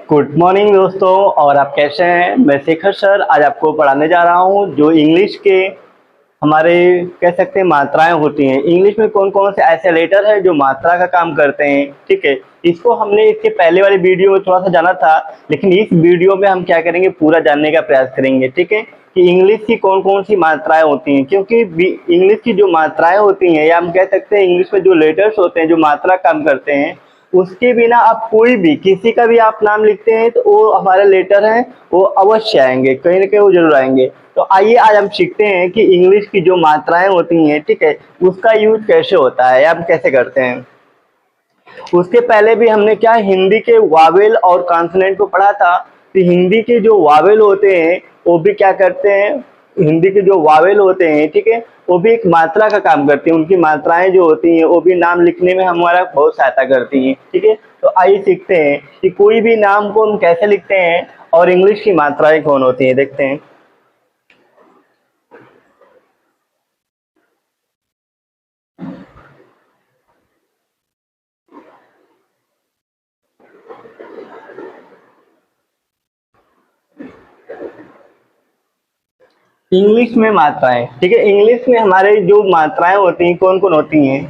Good morning दोस्तों। और आप कैसे हैं? मैं शेखर सर आज आपको पढ़ाने जा रहा हूं जो इंग्लिश के हमारे कह सकते हैं मात्राएं होती हैं। इंग्लिश में कौन कौन से ऐसे लेटर है जो मात्रा का काम करते हैं। ठीक है, इसको हमने इसके पहले वाली वीडियो में थोड़ा सा जाना था, लेकिन इस वीडियो में हम क्या करेंगे, पूरा जानने का प्रयास करेंगे। ठीक है, कि इंग्लिश की कौन कौन सी मात्राएं होती हैं, क्योंकि इंग्लिश की जो मात्राएं होती हैं या हम कह सकते हैं इंग्लिश में जो लेटर्स होते हैं जो मात्रा काम करते हैं, उसके बिना आप कोई भी किसी का भी आप नाम लिखते हैं तो वो हमारे लेटर हैं वो अवश्य आएंगे, कहीं ना कहीं वो जरूर आएंगे। तो आइए आज हम सीखते हैं कि इंग्लिश की जो मात्राएं होती हैं, ठीक है, उसका यूज कैसे होता है या हम कैसे करते हैं। उसके पहले भी हमने क्या हिंदी के वावेल और कॉन्सोनेंट को पढ़ा था। तो हिंदी के जो वावेल होते हैं वो भी क्या करते हैं, हिंदी के जो वावेल होते हैं, ठीक है, वो भी एक मात्रा का काम करती हैं। उनकी मात्राएं जो होती हैं वो भी नाम लिखने में हमारा बहुत सहायता करती हैं। ठीक है, तो आइए सीखते हैं कि कोई भी नाम को हम कैसे लिखते हैं और इंग्लिश की मात्राएं कौन होती हैं, देखते हैं। इंग्लिश में मात्राएं, ठीक है, इंग्लिश में हमारे जो मात्राएं होती हैं कौन कौन होती हैं।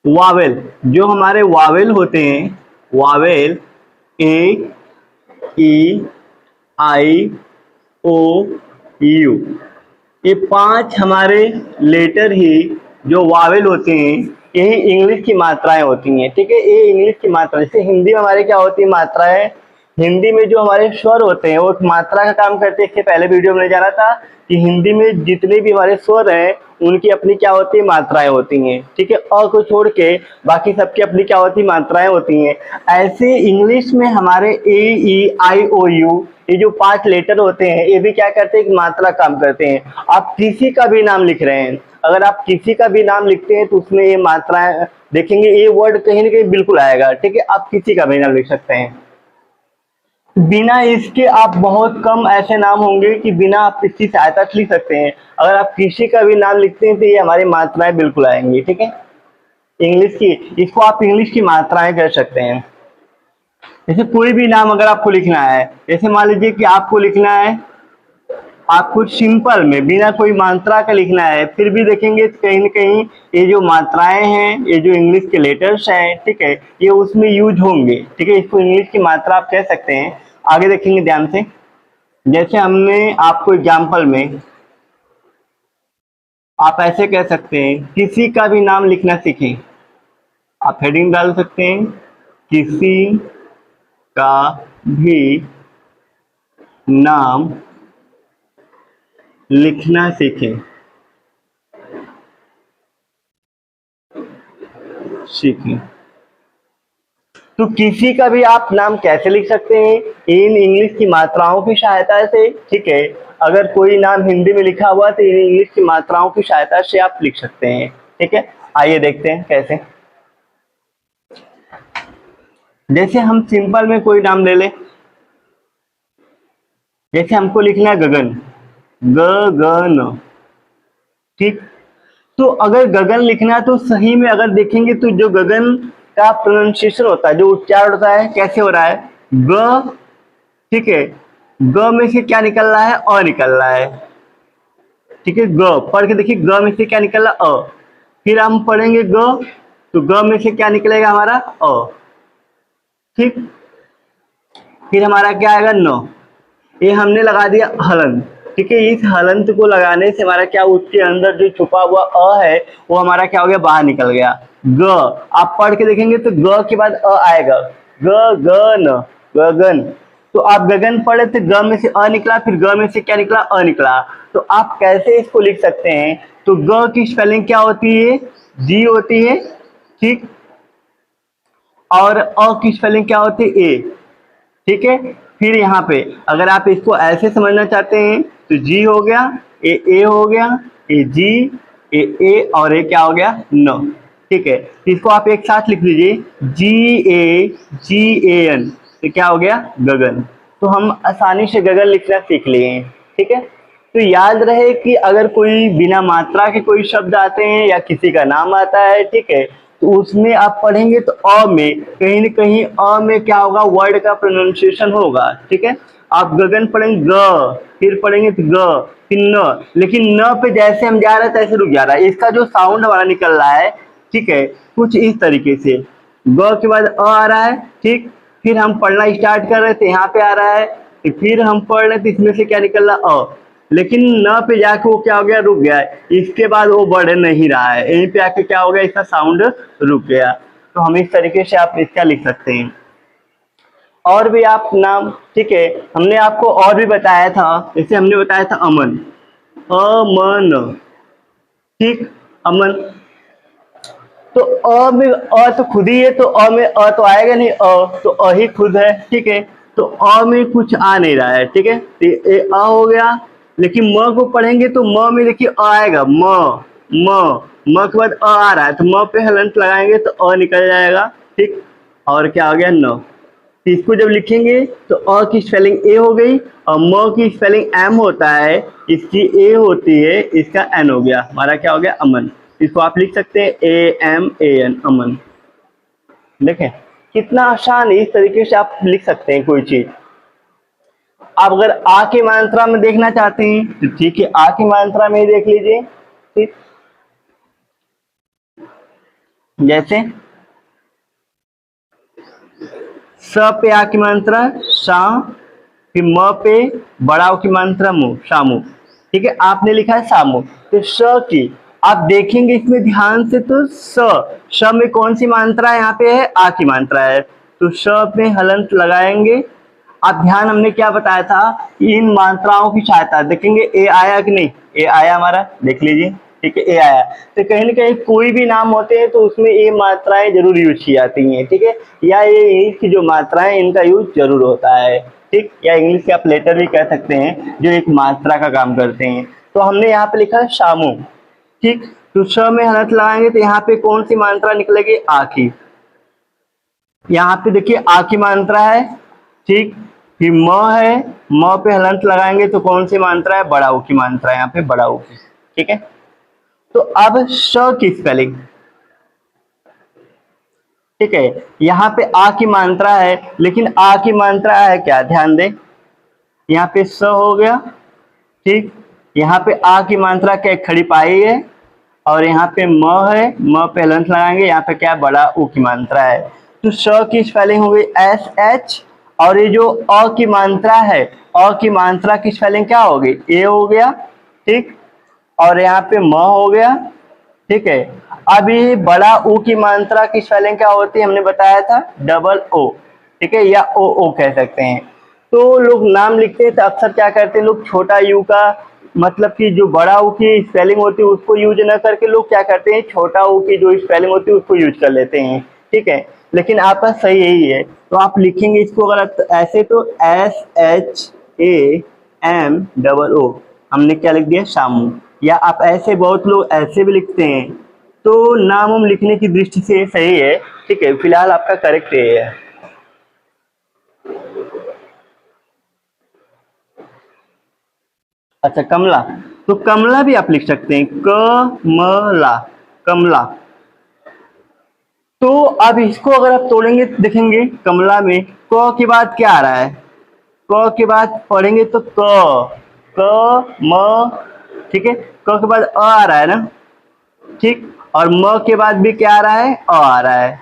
वावेल, जो हमारे वावेल होते हैं, Wavell A, E, I, O, you, ये 5 हमारे लेटर ही जो वावेल होते हैं यही इंग्लिश की मात्राएं होती हैं। ठीक है, ये इंग्लिश की मात्रा, जैसे हिंदी में हमारे क्या होती है मात्राएं, हिंदी में जो हमारे स्वर होते हैं वो एक मात्रा का काम करते हैं। इसके पहले वीडियो में जाना था कि हिंदी में जितने भी हमारे स्वर हैं उनकी अपनी क्या होती है, मात्राएं होती हैं। ठीक है, अ को छोड़ के बाकी सबकी अपनी क्या होती है, मात्राएं होती हैं। ऐसे इंग्लिश में हमारे ए, ई, आई, ओ, यू, ये जो 5 लेटर होते हैं ये भी क्या करते हैं, एक मात्रा काम करते हैं। आप किसी का भी नाम लिख रहे हैं, अगर आप किसी का भी नाम लिखते हैं तो उसमें ये मात्राएं देखेंगे, ये वर्ड कहीं ना कहीं बिल्कुल आएगा। ठीक है, आप किसी का भी नाम लिख सकते हैं। बिना इसके आप बहुत कम ऐसे नाम होंगे कि बिना आप इसकी सहायता से लिख सकते हैं। अगर आप किसी का भी नाम लिखते हैं तो ये हमारी मात्राएं बिल्कुल आएंगी। ठीक है, इंग्लिश की, इसको आप इंग्लिश की मात्राएं कह सकते हैं। जैसे कोई भी नाम अगर आपको लिखना है, जैसे मान लीजिए कि आपको लिखना है, आपको सिंपल में बिना कोई मात्रा का लिखना है, फिर भी देखेंगे कहीं न कहीं ये जो मात्राएं हैं, ये जो इंग्लिश के लेटर्स हैं, ठीक है, ये उसमें यूज होंगे। ठीक है, इसको इंग्लिश की मात्रा आप कह सकते हैं। आगे देखेंगे ध्यान से, जैसे हमने आपको एग्जाम्पल में आप ऐसे कह सकते हैं, किसी का भी नाम लिखना सीखें। आप हेडिंग डाल सकते हैं, किसी का भी नाम लिखना सीखें। तो किसी का भी आप नाम कैसे लिख सकते हैं, इन इंग्लिश की मात्राओं की सहायता से। ठीक है, अगर कोई नाम हिंदी में लिखा हुआ तो इन इंग्लिश की मात्राओं की सहायता से आप लिख सकते हैं। ठीक है, आइए देखते हैं कैसे। जैसे हम सिंपल में कोई नाम ले लें, जैसे हमको लिखना है गगन, गगन। ठीक, तो अगर गगन लिखना है तो सही में अगर देखेंगे तो जो गगन का प्रोनाउंसिएशन होता है, जो उच्चारण होता है, कैसे हो रहा है, ग। ठीक है, ग में से क्या निकल रहा है, अ निकल रहा है। ठीक है, ग पढ़ के देखिए, ग में से क्या निकल रहा है, अ। फिर हम पढ़ेंगे ग, तो ग में से क्या निकलेगा हमारा, अ। ठीक, फिर हमारा क्या आएगा, न। ये हमने लगा दिया हलन। ठीक है, इस हलंत को लगाने से हमारा क्या, उसके अंदर जो छुपा हुआ अ है वो हमारा क्या हो गया, बाहर निकल गया। ग आप पढ़ के देखेंगे तो ग के बाद अ आएगा, गगन, गगन। तो आप गगन पढ़े तो ग में से अ निकला, फिर ग में से क्या निकला, अ निकला। तो आप कैसे इसको लिख सकते हैं, तो ग की स्पेलिंग क्या होती है, जी होती है। ठीक, और अ की स्पेलिंग क्या होती है, ए। ठीक है, फिर यहाँ पे अगर आप इसको ऐसे समझना चाहते हैं तो जी हो गया, ए हो गया, ए जी, ए और ए क्या हो गया, न। ठीक है, तो इसको आप एक साथ लिख लीजिए, GAGAN, तो क्या हो गया, गगन। तो हम आसानी से गगन लिखना सीख लिए। ठीक है, तो याद रहे कि अगर कोई बिना मात्रा के कोई शब्द आते हैं या किसी का नाम आता है, ठीक है, तो उसमें आप पढ़ेंगे तो अ में कहीं न कहीं अ में क्या होगा, वर्ड का प्रोनाउंसिएशन होगा, ठीक है। आप गगन पढ़ेंगे ग, फिर पढ़ेंगे तो ग, फिर न, लेकिन न पे जैसे हम जा रहे हैं तैसे रुक जा रहा है। इसका जो साउंड हमारा निकल रहा है, ठीक है, कुछ इस तरीके से ग के बाद अ आ रहा है, ठीक। फिर हम पढ़ना स्टार्ट कर रहे थे, यहाँ पे आ रहा है, तो फिर हम पढ़ रहे थे, इसमें से क्या निकल रहा अ, लेकिन न पे जाके वो क्या हो गया, रुक गया है। इसके बाद वो बढ़ नहीं रहा है, यहीं पे आके क्या हो गया, इसका साउंड रुक गया। तो हम इस तरीके से आप इसका लिख सकते हैं। और भी आप नाम, ठीक है, हमने आपको और भी बताया था, जैसे हमने बताया था अमन, अमन, ठीक, अमन। तो अ में अ तो खुद ही है, तो अ में अ तो आएगा नहीं, अ तो अ ही खुद है, ठीक है। तो अ में कुछ आ नहीं रहा है, ठीक है, तो ये अ हो गया। लेकिन म को पढ़ेंगे तो म में देखिए अ आएगा, म के बाद अ आ रहा है, तो म पे हलंत लगाएंगे तो अ निकल जाएगा, ठीक। और क्या आ गया, न। तो इसको जब लिखेंगे तो अ की स्पेलिंग ए हो गई, और म की स्पेलिंग एम होता है, इसकी ए होती है, इसका एन हो गया, हमारा क्या हो गया, अमन। इसको आप लिख सकते हैं AMAN, अमन। देखें कितना आसान है, इस तरीके से आप लिख सकते हैं कोई चीज। आप अगर आ की मात्रा में देखना चाहते हैं तो ठीक है, आ की मात्रा में ही देख लीजिए, ठीक। जैसे स पे आ की मात्रा सा, फिर म पे बड़ा की मात्रा मु, सामू, ठीक है। आपने लिखा है सामू, तो स की आप देखेंगे इसमें ध्यान से, तो स में कौन सी मात्रा यहाँ पे है, आ की मात्रा है, तो स में हलंत लगाएंगे। आप ध्यान, हमने क्या बताया था, इन मात्राओं की सहायता देखेंगे, ए आया कि नहीं, ए आया हमारा, देख लीजिए, ठीक है, ए आया। तो कहीं ना कहीं कोई भी नाम होते हैं तो उसमें ए मात्राएं जरूर यूज की जाती हैं, ठीक है, या ये इंग्लिश की जो मात्राएं इनका यूज जरूर होता है, ठीक। या इंग्लिश के आप लेटर भी कह सकते हैं जो एक मात्रा का काम करते हैं। तो हमने यहाँ पे लिखा है शामू, ठीक। तो श में हलंत लगाएंगे तो यहाँ पे कौन सी मात्रा निकलेगी, आ की। यहाँ पे देखिए आ की मात्रा है, ठीक। फिर म है, म पे हलंत लगाएंगे तो कौन सी मात्रा है, बड़ा ऊ की मात्रा है, यहाँ पे बड़ा ऊ की, ठीक है। तो अब श की स्पेलिंग, ठीक है, यहाँ पे आ की मात्रा है, लेकिन आ की मात्रा है क्या, ध्यान दें, यहाँ पे स हो गया, ठीक। यहाँ पे आ की मात्रा क्या, खड़ी पाई है, और यहाँ पे म है, म पे हलंत लगाएंगे, यहाँ पे क्या, बड़ा ऊ की मात्रा है। तो श की स्पेलिंग हो गई SH, और ये जो अ की मात्रा है, अ की मात्रा की स्पेलिंग क्या हो गई, ए हो गया, ठीक। और यहाँ पे म हो गया, ठीक है। अभी बड़ा ऊ की मात्रा की स्पेलिंग क्या होती है, हमने बताया था डबल ओ, ठीक है, या ओ कह सकते हैं। तो लोग नाम लिखते हैं तो अक्सर क्या करते हैं लोग, छोटा यू का मतलब कि जो बड़ा ऊ की स्पेलिंग होती है उसको यूज न करके लोग क्या करते हैं, छोटा ऊ की जो स्पेलिंग होती है उसको यूज कर लेते हैं, ठीक है। लेकिन आपका सही यही है, तो आप लिखेंगे इसको अगर ऐसे तो SHAMO, हमने क्या लिख दिया, शामू। या आप ऐसे, बहुत लोग ऐसे भी लिखते हैं, तो नाम हम लिखने की दृष्टि से सही है, ठीक है, फिलहाल आपका करेक्ट है। अच्छा कमला, तो कमला भी आप लिख सकते हैं, कमला, कमला। तो अब इसको अगर आप तोड़ेंगे तो देखेंगे कमला में क के बाद क्या आ रहा है, क के बाद पढ़ेंगे तो क म, ठीक है, क के बाद अ आ रहा है ना, ठीक। और म के बाद भी क्या आ रहा है, अ आ रहा है,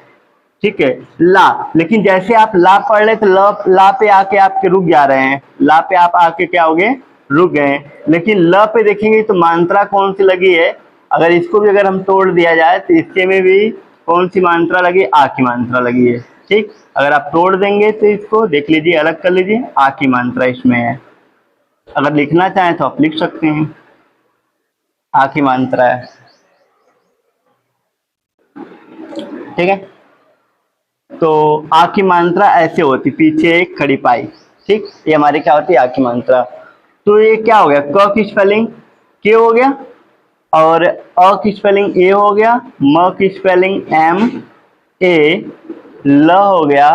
ठीक है। ला, लेकिन जैसे आप ला पढ़ ले तो ला पे आके आपके रुक जा रहे हैं, ला पे आप आके क्या हो गए, रुक गए। लेकिन ल पे देखेंगे तो मात्रा कौन सी लगी है, अगर इसको भी अगर हम तोड़ दिया जाए तो इसके में भी कौन सी मात्रा लगी, आ की मात्रा लगी है, ठीक। अगर आप तोड़ देंगे तो इसको देख लीजिए, अलग कर लीजिए, आ की मात्रा इसमें है। अगर लिखना चाहें तो आप लिख सकते हैं, आ की मात्रा है, ठीक है। तो आ की मात्रा ऐसे होती, पीछे एक खड़ी पाई, ठीक, ये हमारी क्या होती है, आ की मात्रा। तो ये क्या हो गया, क की स्पेलिंग के हो गया, और अ की स्पेलिंग ए हो गया, म की स्पेलिंग एम ए, ल हो गया,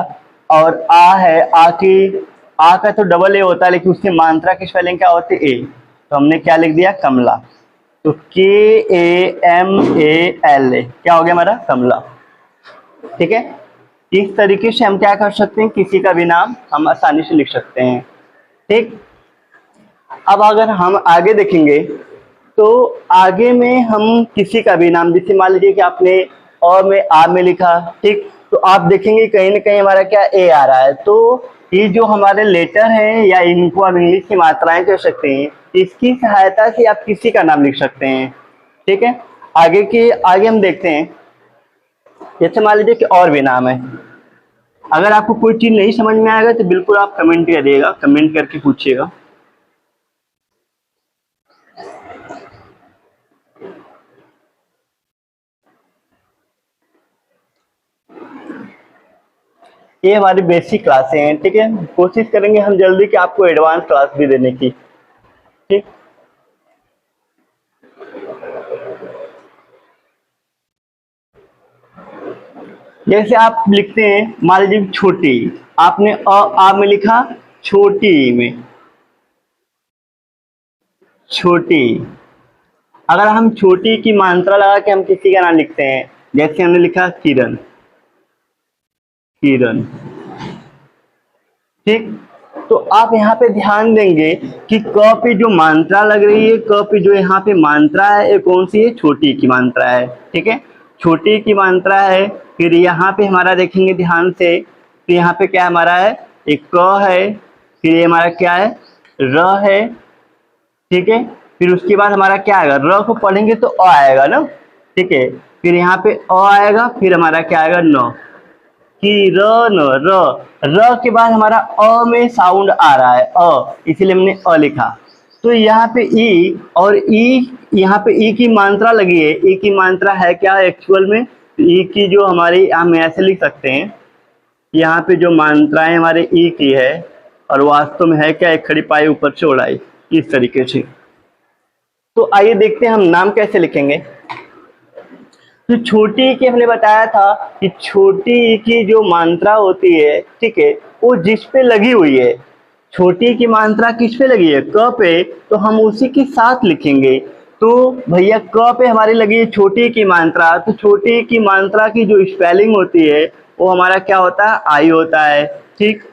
और आ है, आ की, आ का तो डबल ए होता है लेकिन उसकी मात्रा की स्पेलिंग क्या होती है, ए, तो हमने क्या लिख दिया, कमला। तो KAMAL क्या हो गया हमारा, कमला। ठीक है, इस तरीके से हम क्या कर सकते हैं, किसी का भी नाम हम आसानी से लिख सकते हैं। ठीक, अब अगर हम आगे देखेंगे तो आगे में हम किसी का भी नाम, जैसे मान लीजिए कि आपने अ में आ में लिखा, ठीक, तो आप देखेंगे कहीं ना कहीं हमारा क्या ए आ रहा है, तो ये जो हमारे लेटर हैं या इनको हम इंग्लिश की मात्राएं कह सकते हैं, इसकी सहायता से आप किसी का नाम लिख सकते हैं। ठीक है, आगे हम देखते हैं, जैसे मान लीजिए कि और भी नाम है। अगर आपको कोई चीज नहीं समझ में आएगा तो बिल्कुल आप कमेंट करिएगा, कमेंट करके पूछिएगा। ये हमारी बेसिक क्लासें हैं, ठीक है, कोशिश करेंगे हम जल्दी कि आपको एडवांस क्लास भी देने की। ठीक, जैसे आप लिखते हैं, मान लीजिए छोटी, आपने आ में लिखा, छोटी में छोटी। अगर हम छोटी की मात्रा लगा के हम किसी का नाम लिखते हैं, जैसे हमने लिखा किरण, किरण, ठीक, तो आप यहाँ पे ध्यान देंगे कि क पे जो मात्रा लग रही है, क पे जो यहाँ पे मात्रा है, ये कौन सी है, छोटी की मात्रा है। ठीक है, छोटी की मात्रा है। फिर यहाँ पे हमारा देखेंगे ध्यान से, तो यहाँ पे क्या हमारा है, एक क है, फिर ये हमारा क्या है, र है। ठीक है, फिर उसके बाद हमारा क्या आएगा, र को पढ़ेंगे तो अ आएगा ना। ठीक है, फिर यहाँ पे अ आएगा, फिर हमारा क्या आएगा, न, कि र न, र के बाद हमारा अ में साउंड आ रहा है, इसीलिए हमने अ लिखा। तो यहाँ पे ई, और ई, यहाँ पे ई की मात्रा लगी है, ई की मात्रा है क्या एक्चुअल में, ई की जो हमारी, हम ऐसे लिख सकते हैं, यहाँ पे जो मात्राएं हमारे ई की है, और वास्तव में है क्या, एक खड़ी पाई ऊपर से उड़ाई, इस तरीके से। तो आइए देखते हैं हम नाम कैसे लिखेंगे। तो छोटी ई की हमने बताया था कि छोटी ई की जो मात्रा होती है, ठीक है, वो जिस पे लगी हुई है, छोटी की मात्रा किस पे लगी है, क पे, तो हम उसी के साथ लिखेंगे। तो भैया क पे हमारी लगी है छोटी की मात्रा, तो छोटी की मात्रा की जो स्पेलिंग होती है वो हमारा क्या होता है, आई होता है। ठीक,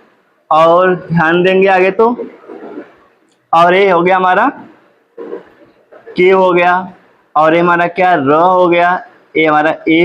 और ध्यान देंगे आगे तो, और ये हो गया हमारा के हो गया, और ये हमारा क्या, र हो गया, ये हमारा ए